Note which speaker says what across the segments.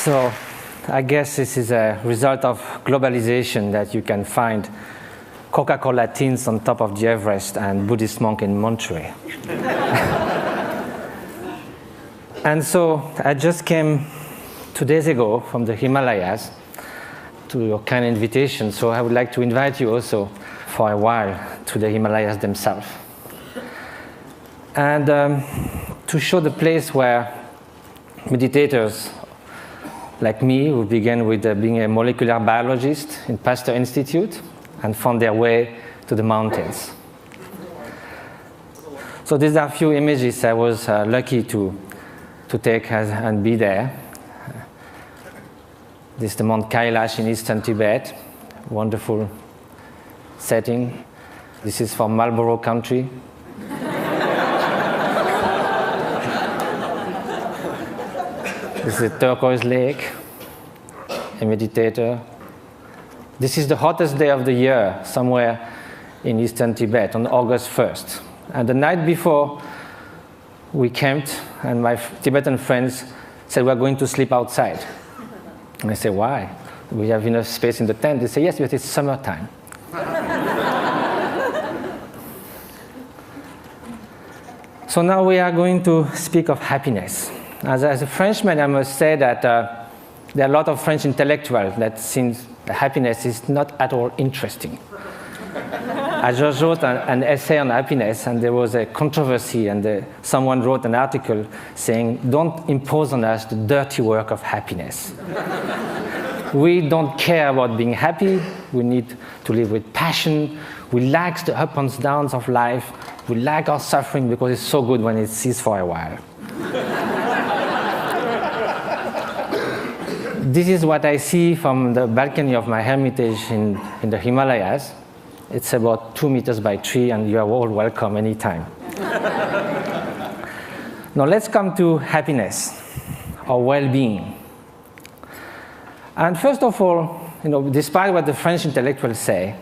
Speaker 1: So I guess this is a result of globalization that you can find Coca-Cola tins on top of the Everest and Buddhist monk in Monterey. And so I just came 2 days ago from the Himalayas to your kind invitation, so I would like to invite you also for a while to the Himalayas themselves. And to show the place where meditators like me, who began with being a molecular biologist in Pasteur Institute and found their way to the mountains. So these are a few images I was lucky to take and be there. This is the Mount Kailash in eastern Tibet, wonderful setting. This is from Marlborough country. This is a turquoise lake, a meditator. This is the hottest day of the year, somewhere in eastern Tibet, on August 1st. And the night before, we camped, and my Tibetan friends said, we're going to sleep outside. And I said, why? We have enough space in the tent. They say, yes, but it's summertime. So now we are going to speak of happiness. As a Frenchman, I must say that there are a lot of French intellectuals that seems happiness is not at all interesting. I just wrote an essay on happiness, and there was a controversy, and someone wrote an article saying, don't impose on us the dirty work of happiness. We don't care about being happy. We need to live with passion. We like the ups and downs of life. We like our suffering because it's so good when it ceases for a while. This is what I see from the balcony of my hermitage in the Himalayas. It's about 2 meters by 3, and you are all welcome anytime. Now let's come to happiness, or well-being. And first of all, despite what the French intellectuals say,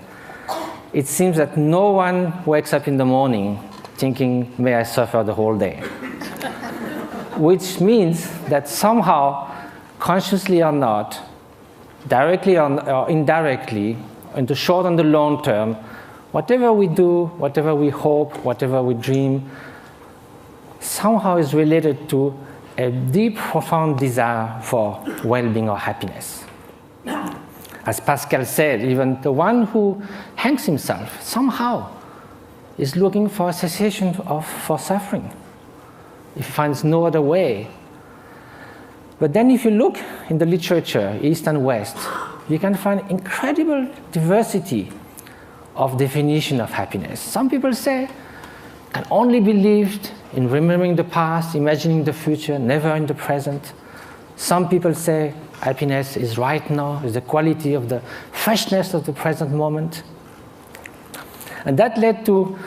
Speaker 1: it seems that no one wakes up in the morning thinking, may I suffer the whole day. Which means that somehow, consciously or not, directly or indirectly, in the short and the long term, whatever we do, whatever we hope, whatever we dream, somehow is related to a deep, profound desire for well-being or happiness. As Pascal said, even the one who hangs himself somehow is looking for a cessation for suffering. He finds no other way. But then if you look in the literature, East and West, you can find incredible diversity of definition of happiness. Some people say can only be lived in remembering the past, imagining the future, never in the present. Some people say happiness is right now, is the quality of the freshness of the present moment. And that led to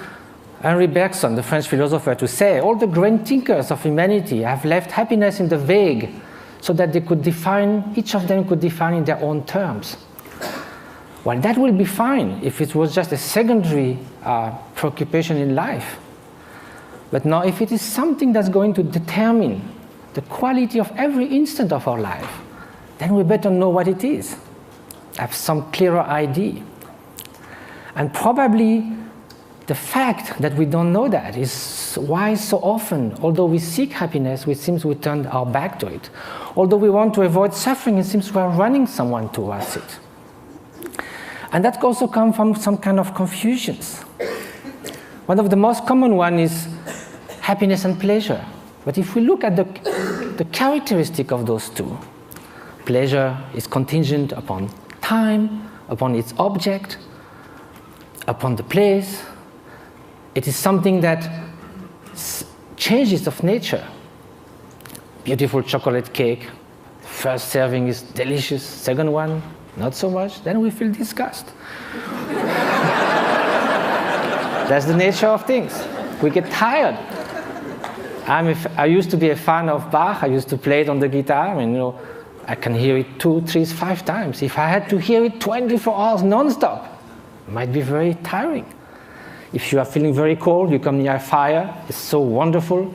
Speaker 1: Henri Bergson, the French philosopher, to say all the great thinkers of humanity have left happiness in the vague, so that they could define, each of them could define in their own terms. Well, that will be fine if it was just a secondary preoccupation in life. But now, if it is something that's going to determine the quality of every instant of our life, then we better know what it is, have some clearer idea. And probably the fact that we don't know that is why so often, although we seek happiness, it seems we turn our back to it. Although we want to avoid suffering, it seems we are running someone towards it. And that also comes from some kind of confusions. One of the most common ones is happiness and pleasure. But if we look at the characteristic of those two, pleasure is contingent upon time, upon its object, upon the place. It is something that changes of nature. Beautiful chocolate cake, first serving is delicious, second one, not so much, then we feel disgust. That's the nature of things. We get tired. I used to be a fan of Bach. I used to play it on the guitar, and I can hear it 2, 3, 5 times. If I had to hear it 24 hours non-stop, it might be very tiring. If you are feeling very cold, you come near a fire, it's so wonderful.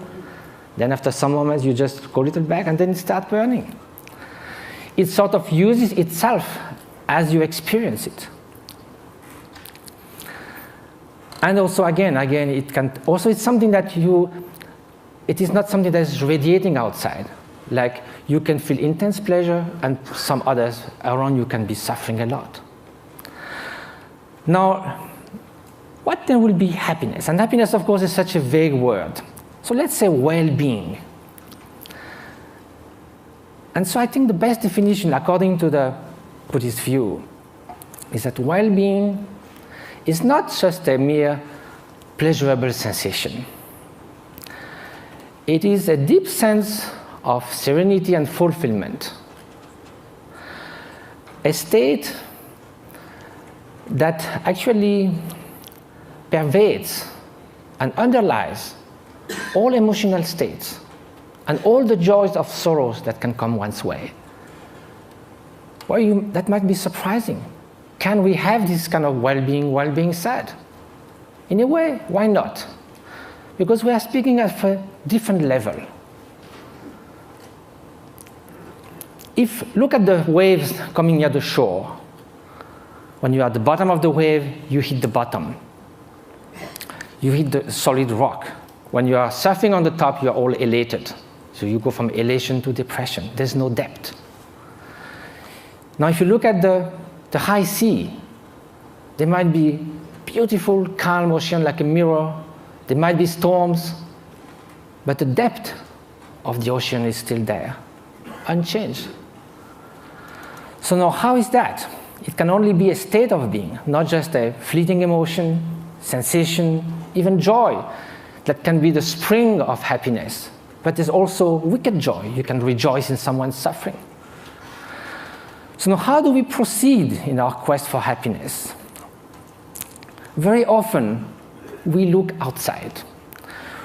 Speaker 1: Then after some moments, you just go a little back and then it starts burning. it sort of uses itself as you experience it. And also, again, it can also, it's something that it is not something that is radiating outside. Like, you can feel intense pleasure, and some others around you can be suffering a lot. Now, what then will be happiness? And happiness, of course, is such a vague word. So let's say well-being. And so I think the best definition, according to the Buddhist view, is that well-being is not just a mere pleasurable sensation. It is a deep sense of serenity and fulfillment, a state that actually pervades and underlies all emotional states and all the joys of sorrows that can come one's way. Well, that might be surprising. Can we have this kind of well-being while being sad? In a way, why not? Because we are speaking at a different level. Look at the waves coming near the shore. When you are at the bottom of the wave, you hit the bottom. You hit the solid rock. When you are surfing on the top, you are all elated. So you go from elation to depression. There's no depth. Now, if you look at the high sea, there might be beautiful, calm ocean like a mirror. There might be storms, but the depth of the ocean is still there, unchanged. So now, how is that? It can only be a state of being, not just a fleeting emotion, sensation, even joy that can be the spring of happiness. But there's also wicked joy. You can rejoice in someone's suffering. So now, how do we proceed in our quest for happiness? Very often, we look outside.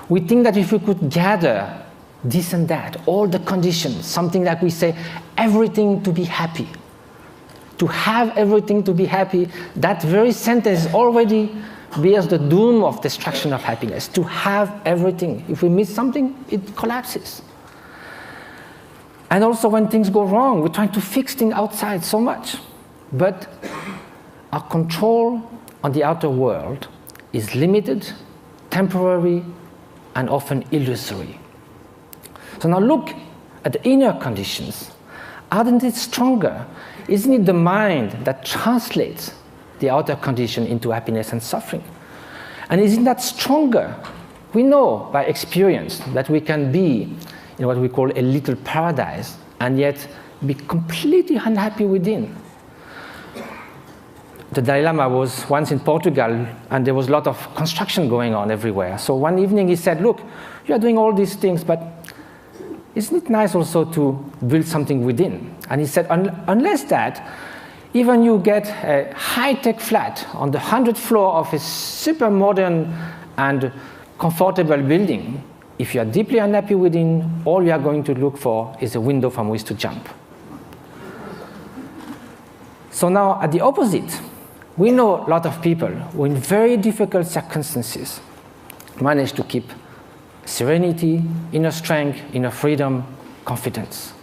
Speaker 1: We think that if we could gather this and that, all the conditions, something like we say, everything to be happy. To have everything to be happy, that very sentence already bears the doom of destruction of happiness. To have everything. If we miss something, it collapses. And also when things go wrong, we're trying to fix things outside so much. But our control on the outer world is limited, temporary, and often illusory. So now look at the inner conditions. Aren't it stronger? Isn't it the mind that translates the outer condition into happiness and suffering? And isn't that stronger? We know by experience that we can be in what we call a little paradise and yet be completely unhappy within. The Dalai Lama was once in Portugal and there was a lot of construction going on everywhere. So one evening he said, look, you are doing all these things, but isn't it nice also to build something within? And he said, unless that, even you get a high-tech flat on the 100th floor of a super modern and comfortable building, if you are deeply unhappy within, all you are going to look for is a window from which to jump. So now, at the opposite, we know a lot of people who in very difficult circumstances manage to keep serenity, inner strength, inner freedom, confidence.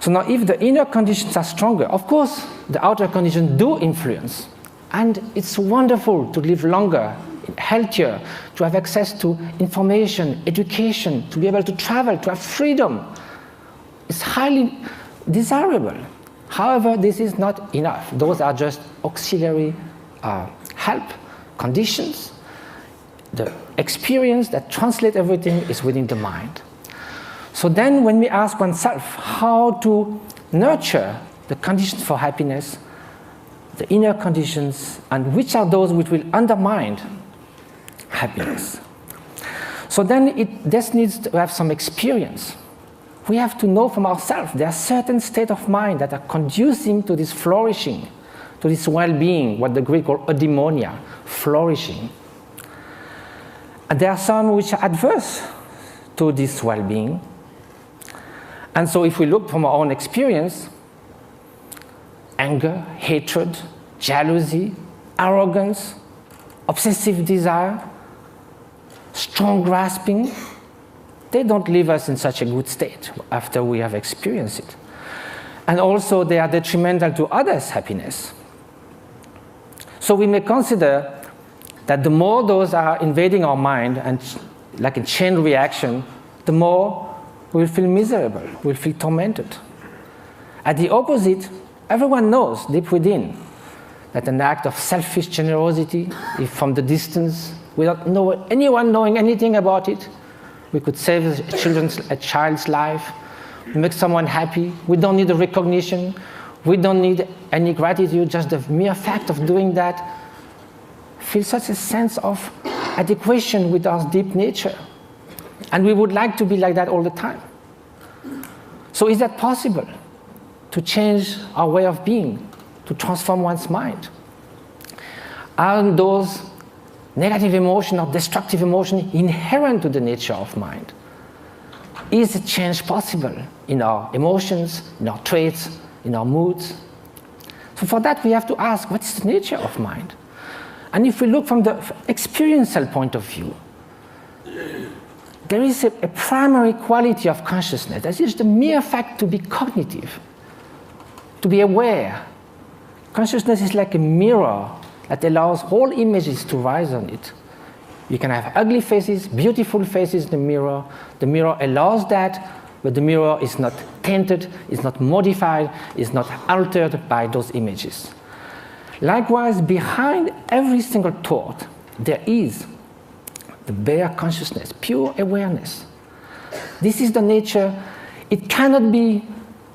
Speaker 1: So now if the inner conditions are stronger, of course the outer conditions do influence. And it's wonderful to live longer, healthier, to have access to information, education, to be able to travel, to have freedom. It's highly desirable. However, this is not enough. Those are just auxiliary help, conditions. The experience that translates everything is within the mind. So then when we ask oneself how to nurture the conditions for happiness, the inner conditions, and which are those which will undermine happiness. So then this needs to have some experience. We have to know from ourselves there are certain states of mind that are conducing to this flourishing, to this well-being, what the Greek call eudaimonia, flourishing. And there are some which are adverse to this well-being. And so if we look from our own experience, anger, hatred, jealousy, arrogance, obsessive desire, strong grasping, they don't leave us in such a good state after we have experienced it. and also they are detrimental to others' happiness. So we may consider that the more those are invading our mind, and like a chain reaction, the more we'll feel miserable, we'll feel tormented. At the opposite, everyone knows deep within that an act of selfish generosity, if from the distance, without anyone knowing anything about it, we could save a child's life, make someone happy. We don't need a recognition. We don't need any gratitude. Just the mere fact of doing that feels such a sense of adequation with our deep nature. And we would like to be like that all the time. So is that possible? To change our way of being, to transform one's mind? Are those negative emotions or destructive emotions inherent to the nature of mind? Is a change possible in our emotions, in our traits, in our moods? So for that we have to ask, what is the nature of mind? And if we look from the experiential point of view, there is a primary quality of consciousness. That is the mere fact to be cognitive, to be aware. Consciousness is like a mirror that allows all images to rise on it. You can have ugly faces, beautiful faces in the mirror. The mirror allows that, but the mirror is not tainted, is not modified, is not altered by those images. Likewise, behind every single thought, there is the bare consciousness, pure awareness. This is the nature. It cannot be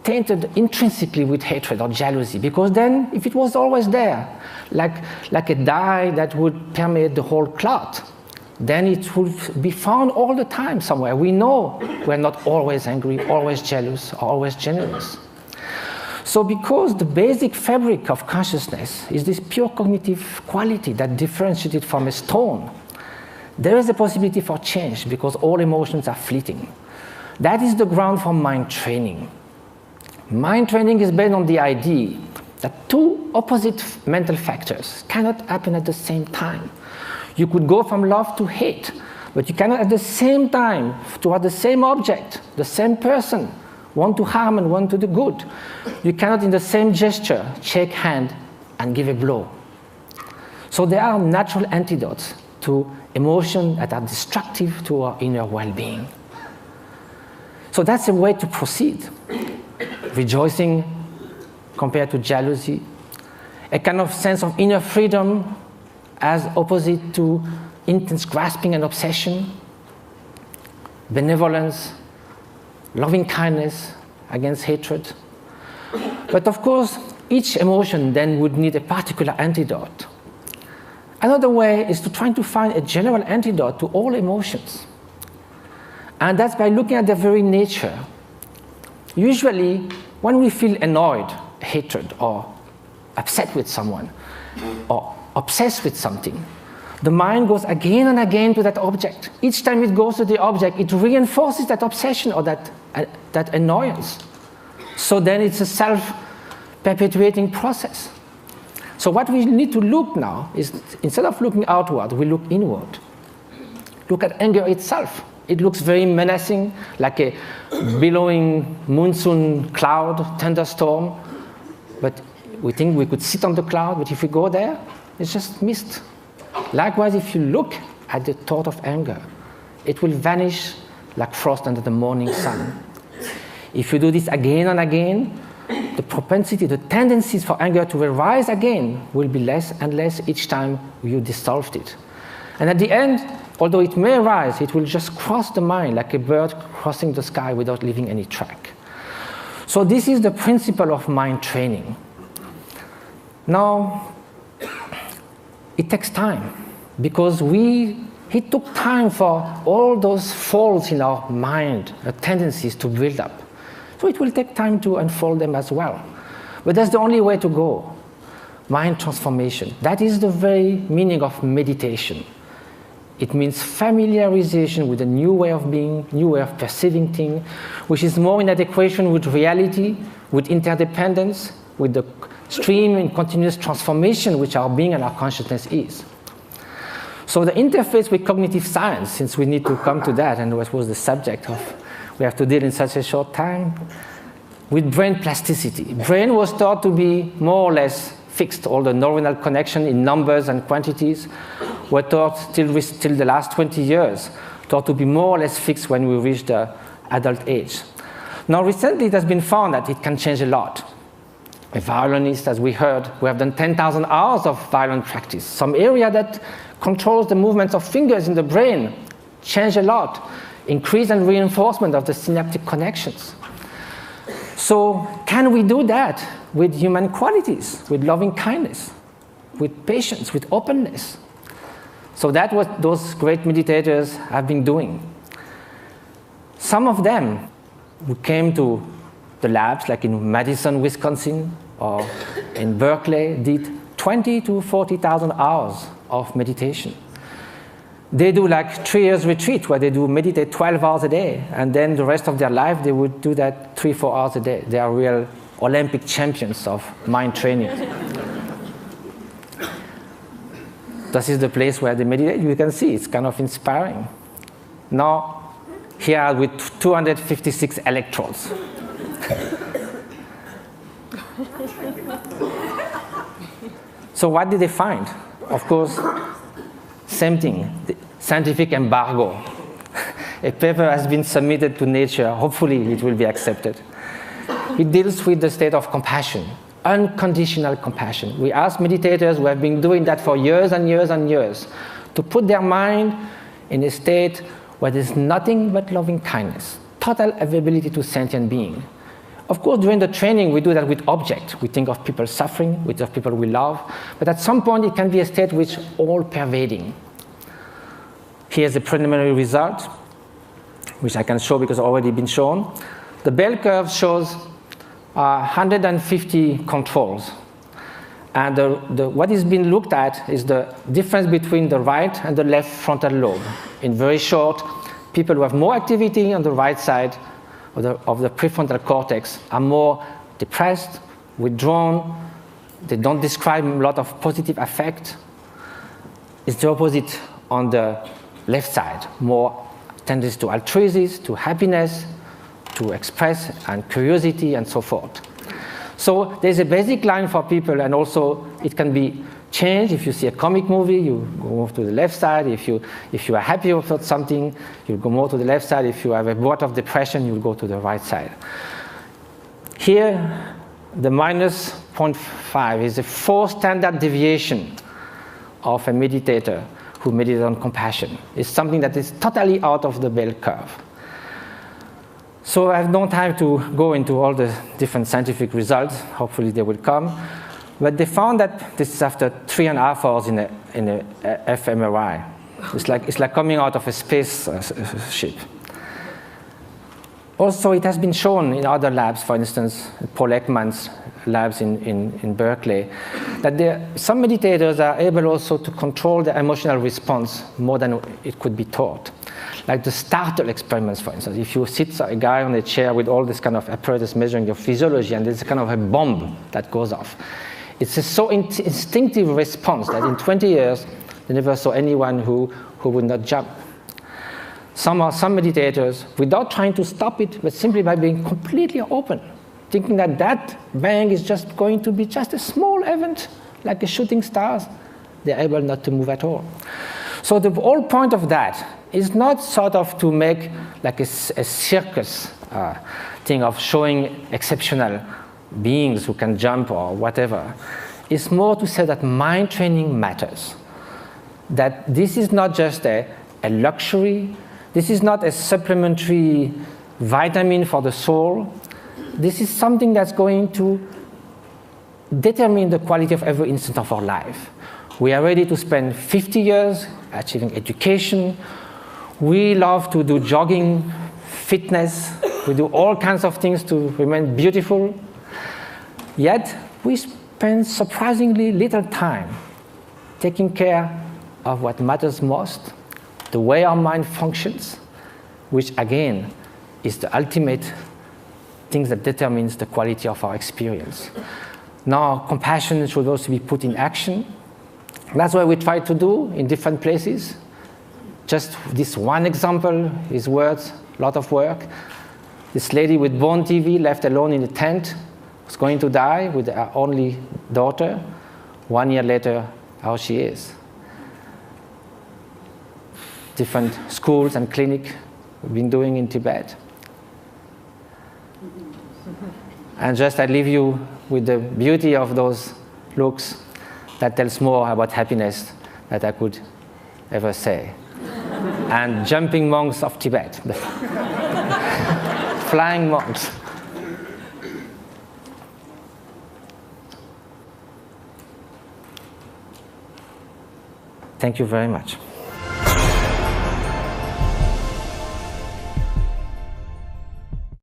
Speaker 1: tainted intrinsically with hatred or jealousy, because then, if it was always there, like a dye that would permeate the whole cloth, then it would be found all the time somewhere. We know we're not always angry, always jealous, always generous. So because the basic fabric of consciousness is this pure cognitive quality that differentiates it from a stone, there is a possibility for change because all emotions are fleeting. That is the ground for mind training. Mind training is based on the idea that two opposite mental factors cannot happen at the same time. You could go from love to hate, but you cannot at the same time, toward the same object, the same person, one to harm and one to the good. You cannot in the same gesture shake hand and give a blow. So there are natural antidotes to emotions that are destructive to our inner well-being. So that's a way to proceed. Rejoicing compared to jealousy, a kind of sense of inner freedom as opposite to intense grasping and obsession, benevolence, loving kindness against hatred. But of course, each emotion then would need a particular antidote. Another way is to try to find a general antidote to all emotions. And that's by looking at their very nature. Usually, when we feel annoyed, hatred, or upset with someone, or obsessed with something, the mind goes again and again to that object. Each time it goes to the object, it reinforces that obsession or that annoyance. So then it's a self-perpetuating process. So what we need to look now is, instead of looking outward, we look inward. Look at anger itself. It looks very menacing, like a billowing monsoon cloud, thunderstorm. But we think we could sit on the cloud, but if we go there, it's just mist. Likewise, if you look at the thought of anger, it will vanish like frost under the morning sun. If you do this again and again, the propensity, the tendencies for anger to arise again will be less and less each time you dissolved it. And at the end, although it may arise, it will just cross the mind like a bird crossing the sky without leaving any track. So this is the principle of mind training. Now, it takes time because it took time for all those faults in our mind, tendencies to build up. So it will take time to unfold them as well. But that's the only way to go. Mind transformation. That is the very meaning of meditation. It means familiarization with a new way of being, new way of perceiving things, which is more in adequation with reality, with interdependence, with the stream and continuous transformation which our being and our consciousness is. So the interface with cognitive science, since we need to come to that, and what was the subject of we have to deal in such a short time, with brain plasticity. Brain was thought to be more or less fixed. All the neuronal connection in numbers and quantities were thought till the last 20 years, thought to be more or less fixed when we reach the adult age. Now recently it has been found that it can change a lot. A violinist, as we heard, we have done 10,000 hours of violin practice. Some area that controls the movements of fingers in the brain change a lot. Increase and reinforcement of the synaptic connections. So can we do that with human qualities, with loving kindness, with patience, with openness? So that's what those great meditators have been doing. Some of them who came to the labs, like in Madison, Wisconsin, or in Berkeley, did 20 to 40,000 hours of meditation. They do like 3 years retreat where they do meditate 12 hours a day, and then the rest of their life they would do that 3-4 hours a day. They are real Olympic champions of mind training. This is the place where they meditate. You can see it's kind of inspiring. Now, here with 256 electrodes. So what did they find? Of course, same thing, the scientific embargo. A paper has been submitted to Nature. Hopefully it will be accepted. It deals with the state of compassion, unconditional compassion. We ask meditators who have been doing that for years and years and years to put their mind in a state where there's nothing but loving kindness, total availability to sentient being. Of course, during the training, we do that with objects. We think of people suffering, we think of people we love, but at some point, it can be a state which is all-pervading. Here's the preliminary result, which I can show because it's already been shown. The bell curve shows 150 controls. And what is being looked at is the difference between the right and the left frontal lobe. In very short, people who have more activity on the right side of the prefrontal cortex are more depressed, withdrawn, they don't describe a lot of positive affect. It's the opposite on the left side, more tendency to altruism, to happiness, to express, and curiosity, and so forth. So there's a basic line for people, and also it can be changed. If you see a comic movie, you go more to the left side. If you are happy about something, you'll go more to the left side. If you have a bout of depression, you'll go to the right side. Here, the minus 0.5 is a 4 standard deviation of a meditator who meditates on compassion. It's something that is totally out of the bell curve. So I have no time to go into all the different scientific results. Hopefully they will come. But they found that this is after 3.5 hours in a fMRI. It's like coming out of a space ship. Also, it has been shown in other labs, for instance, Paul Ekman's labs in Berkeley, that some meditators are able also to control their emotional response more than it could be taught. Like the startle experiments, for instance. If you sit a guy on a chair with all this kind of apparatus measuring your physiology, and there's kind of a bomb that goes off. It's a so instinctive response that in 20 years, they never saw anyone who would not jump. Some meditators, without trying to stop it, but simply by being completely open, thinking that that bang is just going to be just a small event, like a shooting stars, they're able not to move at all. So the whole point of that is not sort of to make like a circus thing of showing exceptional beings who can jump or whatever. It's more to say that mind training matters. That this is not just a luxury. This is not a supplementary vitamin for the soul. This is something that's going to determine the quality of every instant of our life. We are ready to spend 50 years achieving education. We love to do jogging, fitness. We do all kinds of things to remain beautiful. Yet, we spend surprisingly little time taking care of what matters most, the way our mind functions, which again is the ultimate thing that determines the quality of our experience. Now, compassion should also be put in action. That's what we try to do in different places. Just this one example is worth a lot of work. This lady with bone TV left alone in a tent was going to die with her only daughter. 1 year later, how she is. Different schools and clinics we've been doing in Tibet. And just I leave you with the beauty of those looks that tells more about happiness that I could ever say. And jumping monks of Tibet. Flying monks. Thank you very much.